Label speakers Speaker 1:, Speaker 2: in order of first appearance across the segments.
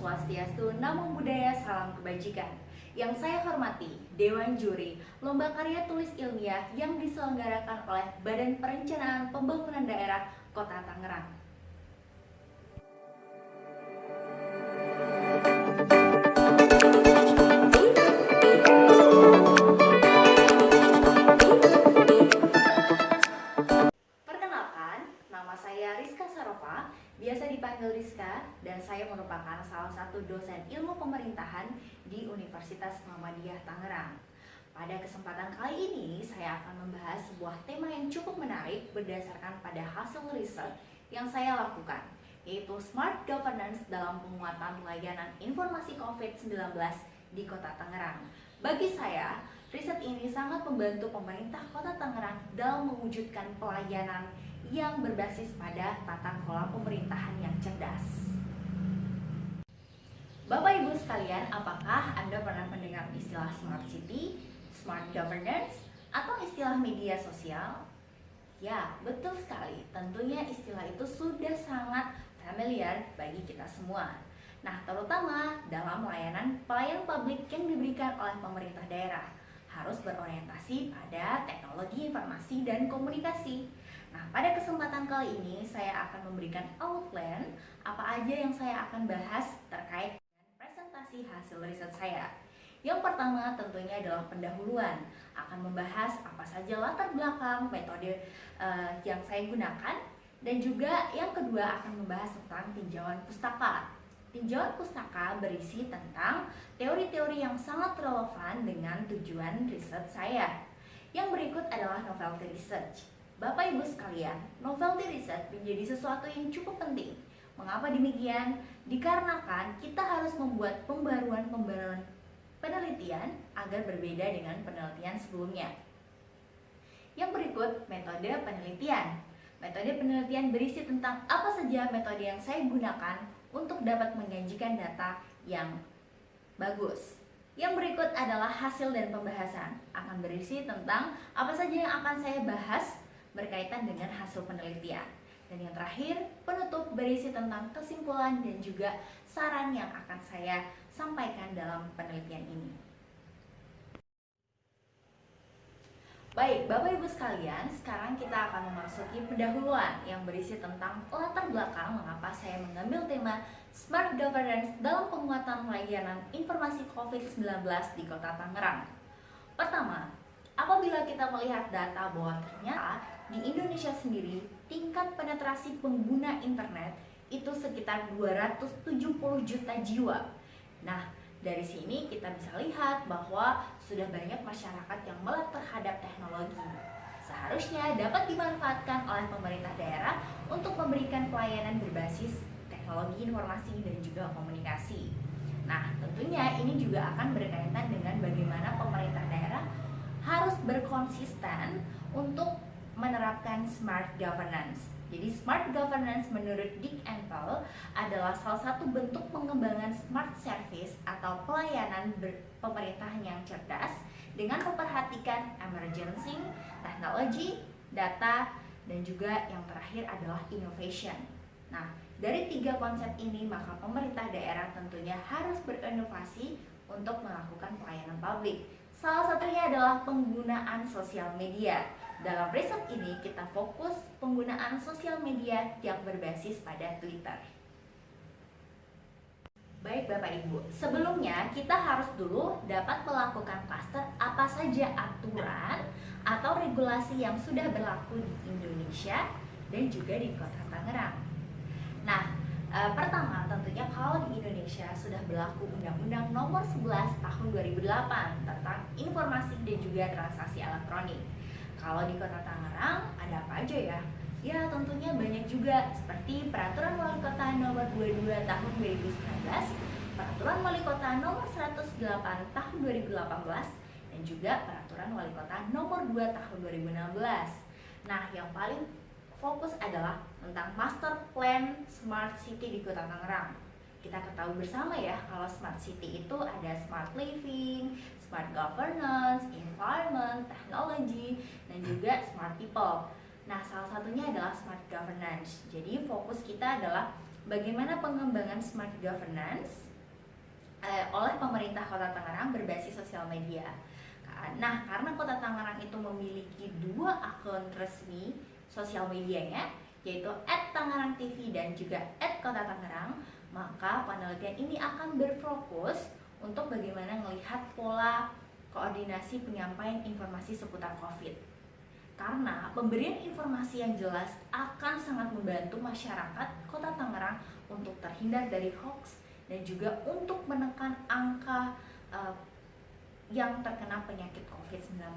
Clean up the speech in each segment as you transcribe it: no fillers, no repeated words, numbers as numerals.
Speaker 1: Swastiastu, Namo Buddhaya, Salam Kebajikan. Yang saya hormati, Dewan Juri, Lomba Karya Tulis Ilmiah yang diselenggarakan oleh Badan Perencanaan Pembangunan Daerah Kota Tangerang. Perkenalkan, nama saya Rizka Sarofa, biasa dipanggil Rizka, dan saya merupakan salah satu dosen ilmu pemerintahan di Universitas Muhammadiyah Tangerang. Pada kesempatan kali ini, saya akan membahas sebuah tema yang cukup menarik berdasarkan pada hasil riset yang saya lakukan, yaitu Smart Governance dalam penguatan layanan informasi COVID-19 di Kota Tangerang. Bagi saya, riset ini sangat membantu pemerintah Kota Tangerang dalam mewujudkan pelayanan yang berbasis pada tata kelola pemerintahan yang cerdas. Bapak Ibu sekalian, apakah Anda pernah mendengar istilah Smart City, Smart Governance, atau istilah media sosial? Ya, betul sekali. Tentunya istilah itu sudah sangat familiar bagi kita semua. Nah, terutama dalam pelayanan publik yang diberikan oleh pemerintah daerah harus berorientasi pada teknologi informasi dan komunikasi. Nah, pada kesempatan kali ini saya akan memberikan outline apa aja yang saya akan bahas terkait dengan presentasi hasil riset saya. Yang pertama tentunya adalah pendahuluan, akan membahas apa saja latar belakang metode yang saya gunakan, dan juga yang kedua akan membahas tentang tinjauan pustaka. Tinjauan pustaka berisi tentang teori-teori yang sangat relevan dengan tujuan riset saya. Yang berikut adalah novelty research. Bapak Ibu sekalian, novelty research menjadi sesuatu yang cukup penting. Mengapa demikian? Dikarenakan kita harus membuat pembaruan penelitian agar berbeda dengan penelitian sebelumnya. Yang berikut, metode penelitian. Metode penelitian berisi tentang apa saja metode yang saya gunakan untuk dapat menyajikan data yang bagus. Yang berikut adalah hasil dan pembahasan, akan berisi tentang apa saja yang akan saya bahas berkaitan dengan hasil penelitian. Dan yang terakhir, penutup berisi tentang kesimpulan dan juga saran yang akan saya sampaikan dalam penelitian ini. Baik, Bapak Ibu sekalian, sekarang kita akan memasuki pendahuluan yang berisi tentang latar belakang mengapa saya mengambil tema Smart Governance dalam penguatan layanan informasi COVID-19 di Kota Tangerang. Pertama, apabila kita melihat data bahwa ternyata di Indonesia sendiri tingkat penetrasi pengguna internet itu sekitar 270 juta jiwa. Nah, dari sini kita bisa lihat bahwa sudah banyak masyarakat yang melek terhadap teknologi. Seharusnya dapat dimanfaatkan oleh pemerintah daerah untuk memberikan pelayanan berbasis teknologi informasi dan juga komunikasi. Nah, tentunya ini juga akan berkaitan dengan bagaimana pemerintah daerah harus berkonsisten untuk menerapkan smart governance. Jadi smart governance menurut Dick Entel adalah salah satu bentuk pengembangan smart service atau pelayanan pemerintahan yang cerdas dengan memperhatikan emergency, teknologi, data, dan juga yang terakhir adalah innovation. Nah, dari tiga konsep ini maka pemerintah daerah tentunya harus berinovasi untuk melakukan pelayanan publik. Salah satunya adalah penggunaan sosial media. Dalam riset ini kita fokus penggunaan sosial media yang berbasis pada Twitter. Baik Bapak Ibu, sebelumnya kita harus dulu dapat melakukan cluster apa saja aturan atau regulasi yang sudah berlaku di Indonesia dan juga di Kota Tangerang. Nah, pertama tentunya kalau di Indonesia sudah berlaku Undang-Undang Nomor 11 Tahun 2008 tentang informasi dan juga transaksi elektronik. Kalau di Kota Tangerang ada apa aja ya? Ya tentunya banyak juga, seperti Peraturan Wali Kota Nomor 22 Tahun 2019, Peraturan Wali Kota Nomor 108 Tahun 2018, dan juga Peraturan Wali Kota Nomor 2 Tahun 2016. Nah, yang paling fokus adalah tentang Master Plan Smart City di Kota Tangerang. Kita ketahui bersama ya, kalau Smart City itu ada Smart Living, Smart Governance, Environment, Technology, dan juga Smart People. Nah, salah satunya adalah Smart Governance. Jadi fokus kita adalah bagaimana pengembangan Smart Governance oleh pemerintah Kota Tangerang berbasis sosial media. Nah, karena Kota Tangerang itu memiliki 2 akun resmi sosial medianya, yaitu @tangerang_tv dan juga @kota_tangerang, maka penelitian ini akan berfokus untuk bagaimana melihat pola koordinasi penyampaian informasi seputar COVID. Karena pemberian informasi yang jelas akan sangat membantu masyarakat Kota Tangerang untuk terhindar dari hoax dan juga untuk menekan angka yang terkena penyakit COVID-19.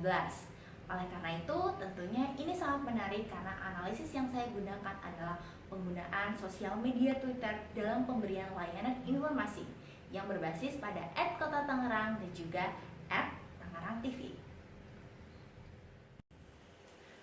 Speaker 1: Oleh karena itu, tentunya ini sangat menarik karena analisis yang saya gunakan adalah penggunaan sosial media Twitter dalam pemberian layanan informasi yang berbasis pada @kota_tangerang dan juga @tangerang_tv.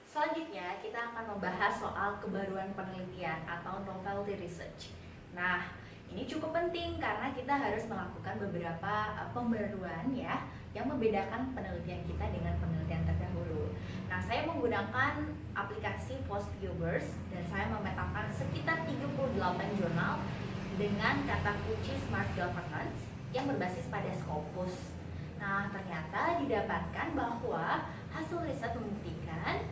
Speaker 1: Selanjutnya, kita akan membahas soal kebaruan penelitian atau novelty research. Nah, ini cukup penting karena kita harus melakukan beberapa pembaruan ya yang membedakan penelitian kita dengan penelitian terdahulu. Nah, saya menggunakan aplikasi PostViewers dan saya memetakan sekitar 38 jurnal dengan kata kunci Smart Governance yang berbasis pada Scopus. Nah, ternyata didapatkan bahwa hasil riset membuktikan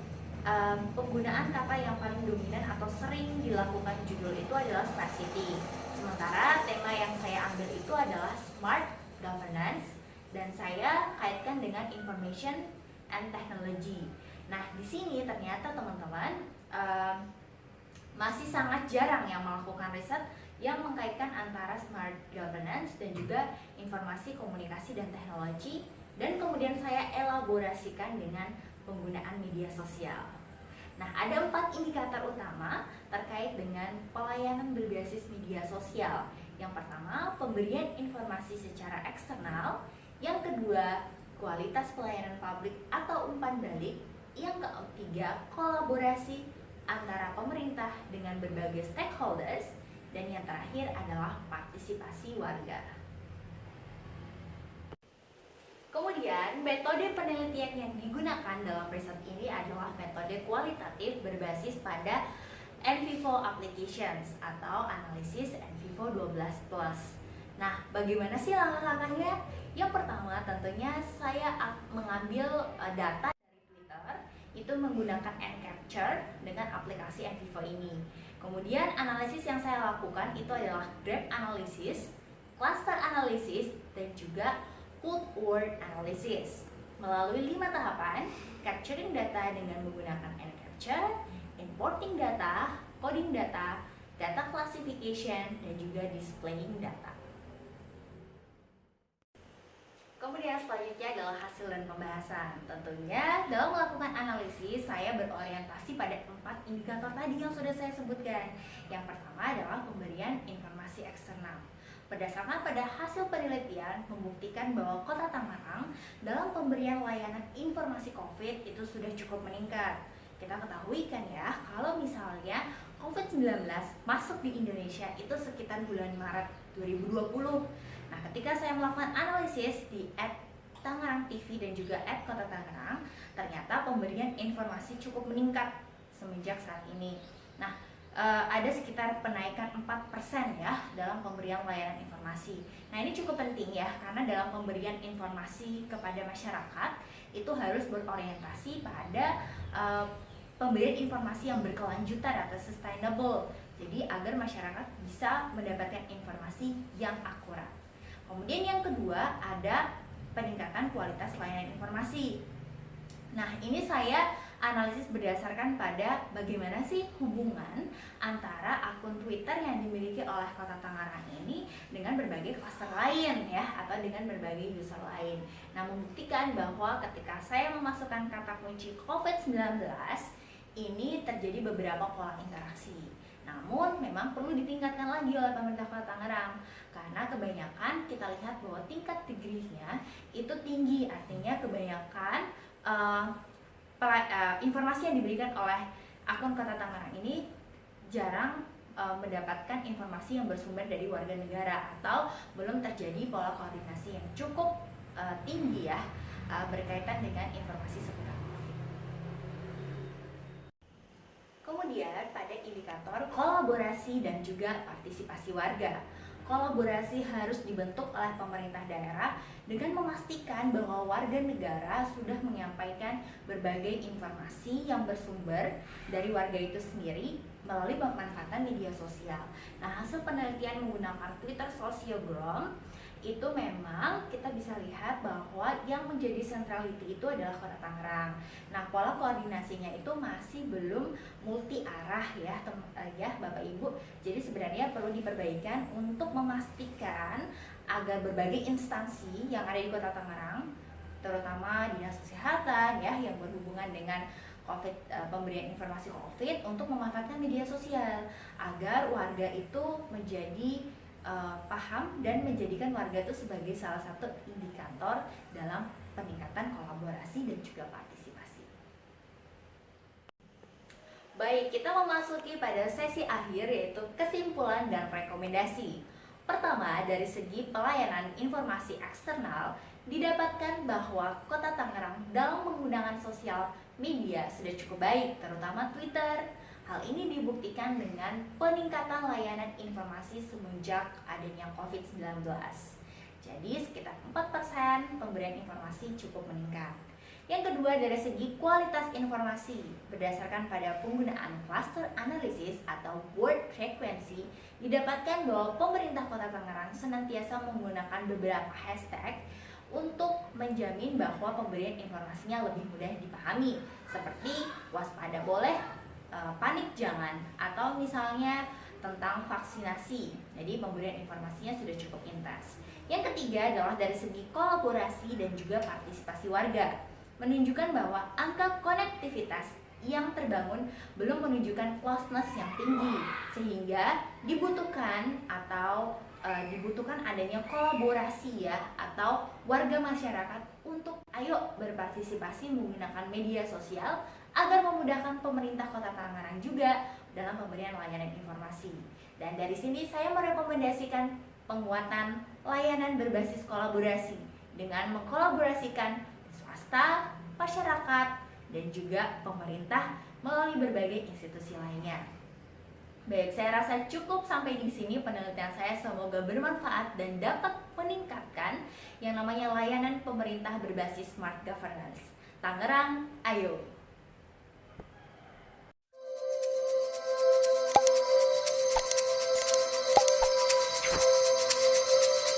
Speaker 1: penggunaan kata yang paling dominan atau sering dilakukan judul itu adalah smart city. Sementara tema yang saya ambil itu adalah smart governance dan saya kaitkan dengan information and technology. Nah, di sini ternyata teman-teman masih sangat jarang yang melakukan riset yang mengkaitkan antara smart governance dan juga informasi komunikasi dan teknologi, dan kemudian saya elaborasikan dengan penggunaan media sosial. Nah, ada 4 indikator utama terkait dengan pelayanan berbasis media sosial. Yang pertama, pemberian informasi secara eksternal. Yang kedua, kualitas pelayanan publik atau umpan balik. Yang ketiga, kolaborasi antara pemerintah dengan berbagai stakeholders. Dan yang terakhir adalah partisipasi warga. Kemudian, metode penelitian yang digunakan dalam riset ini adalah metode kualitatif berbasis pada NVivo applications atau analisis NVivo 12+. Nah, bagaimana sih langkah-langkahnya? Yang pertama, tentunya saya mengambil data dari Twitter, itu menggunakan nCapture dengan aplikasi NVivo ini. Kemudian, analisis yang saya lakukan itu adalah graph analysis, cluster analysis, dan juga code word analysis. Melalui 5 tahapan, capturing data dengan menggunakan nCapture, importing data, coding data, data classification, dan juga displaying data. Kemudian selanjutnya adalah hasil dan pembahasan. Tentunya dalam melakukan analisis saya berorientasi pada 4 indikator tadi yang sudah saya sebutkan. Yang pertama adalah pemberian informasi eksternal. Berdasarkan pada hasil penelitian membuktikan bahwa Kota Tangerang dalam pemberian layanan informasi COVID itu sudah cukup meningkat. Kita ketahui kan ya, kalau misalnya COVID-19 masuk di Indonesia itu sekitar bulan Maret 2020. Nah, ketika saya melakukan analisis di @tangerang_tv dan juga @kota_tangerang, ternyata pemberian informasi cukup meningkat semenjak saat ini. Nah, ada sekitar penaikan 4% ya dalam pemberian layanan informasi. Nah, ini cukup penting ya, karena dalam pemberian informasi kepada masyarakat itu harus berorientasi pada pemberian informasi yang berkelanjutan atau sustainable. Jadi agar masyarakat bisa mendapatkan informasi yang akurat. Kemudian yang kedua ada peningkatan kualitas layanan informasi. Nah, ini saya analisis berdasarkan pada bagaimana sih hubungan antara akun Twitter yang dimiliki oleh Kota Tangerang ini dengan berbagai cluster lain ya, atau dengan berbagai user lain. Nah, membuktikan bahwa ketika saya memasukkan kata kunci COVID-19, ini terjadi beberapa pola interaksi. Namun memang perlu ditingkatkan lagi oleh pemerintah Kota Tangerang, karena kebanyakan kita lihat bahwa tingkat degree-nya itu tinggi, artinya kebanyakan informasi yang diberikan oleh akun Kota Tangerang ini jarang mendapatkan informasi yang bersumber dari warga negara, atau belum terjadi pola koordinasi yang cukup tinggi ya berkaitan dengan informasi seputar. Kemudian pada indikator kolaborasi dan juga partisipasi warga. kolaborasi harus dibentuk oleh pemerintah daerah dengan memastikan bahwa warga negara sudah menyampaikan berbagai informasi yang bersumber dari warga itu sendiri melalui pemanfaatan media sosial. Nah, hasil penelitian menggunakan Twitter Sociogram itu memang kita bisa lihat bahwa yang menjadi centrality itu adalah Kota Tangerang. Nah, pola koordinasinya itu masih belum multi arah ya Bapak Ibu. Jadi sebenarnya perlu diperbaikan untuk memastikan agar berbagai instansi yang ada di Kota Tangerang, terutama Dinas Kesehatan ya yang berhubungan dengan pemberian informasi COVID untuk memanfaatkan media sosial agar warga itu menjadi paham dan menjadikan warga itu sebagai salah satu indikator dalam peningkatan kolaborasi dan juga partisipasi. Baik, kita memasuki pada sesi akhir yaitu kesimpulan dan rekomendasi. Pertama, dari segi pelayanan informasi eksternal, didapatkan bahwa Kota Tangerang dalam menggunakan sosial media sudah cukup baik, terutama Twitter. Hal ini dibuktikan dengan peningkatan layanan informasi semenjak adanya COVID-19. Jadi sekitar 4% pemberian informasi cukup meningkat. Yang kedua, dari segi kualitas informasi, berdasarkan pada penggunaan cluster analysis atau word frequency, didapatkan bahwa pemerintah Kota Tangerang senantiasa menggunakan beberapa hashtag untuk menjamin bahwa pemberian informasinya lebih mudah dipahami, seperti waspada boleh, panik jangan, atau misalnya tentang vaksinasi. Jadi pemberian informasinya sudah cukup intens. Yang ketiga adalah dari segi kolaborasi dan juga partisipasi warga, menunjukkan bahwa angka konektivitas yang terbangun belum menunjukkan closeness yang tinggi, sehingga dibutuhkan adanya kolaborasi ya atau warga masyarakat untuk ayo berpartisipasi menggunakan media sosial agar memudahkan pemerintah Kota Tangerang juga dalam pemberian layanan informasi. Dan dari sini saya merekomendasikan penguatan layanan berbasis kolaborasi dengan mengkolaborasikan swasta, masyarakat, dan juga pemerintah melalui berbagai institusi lainnya. Baik, saya rasa cukup sampai di sini penelitian saya, semoga bermanfaat dan dapat meningkatkan yang namanya layanan pemerintah berbasis smart governance. Tangerang, ayo!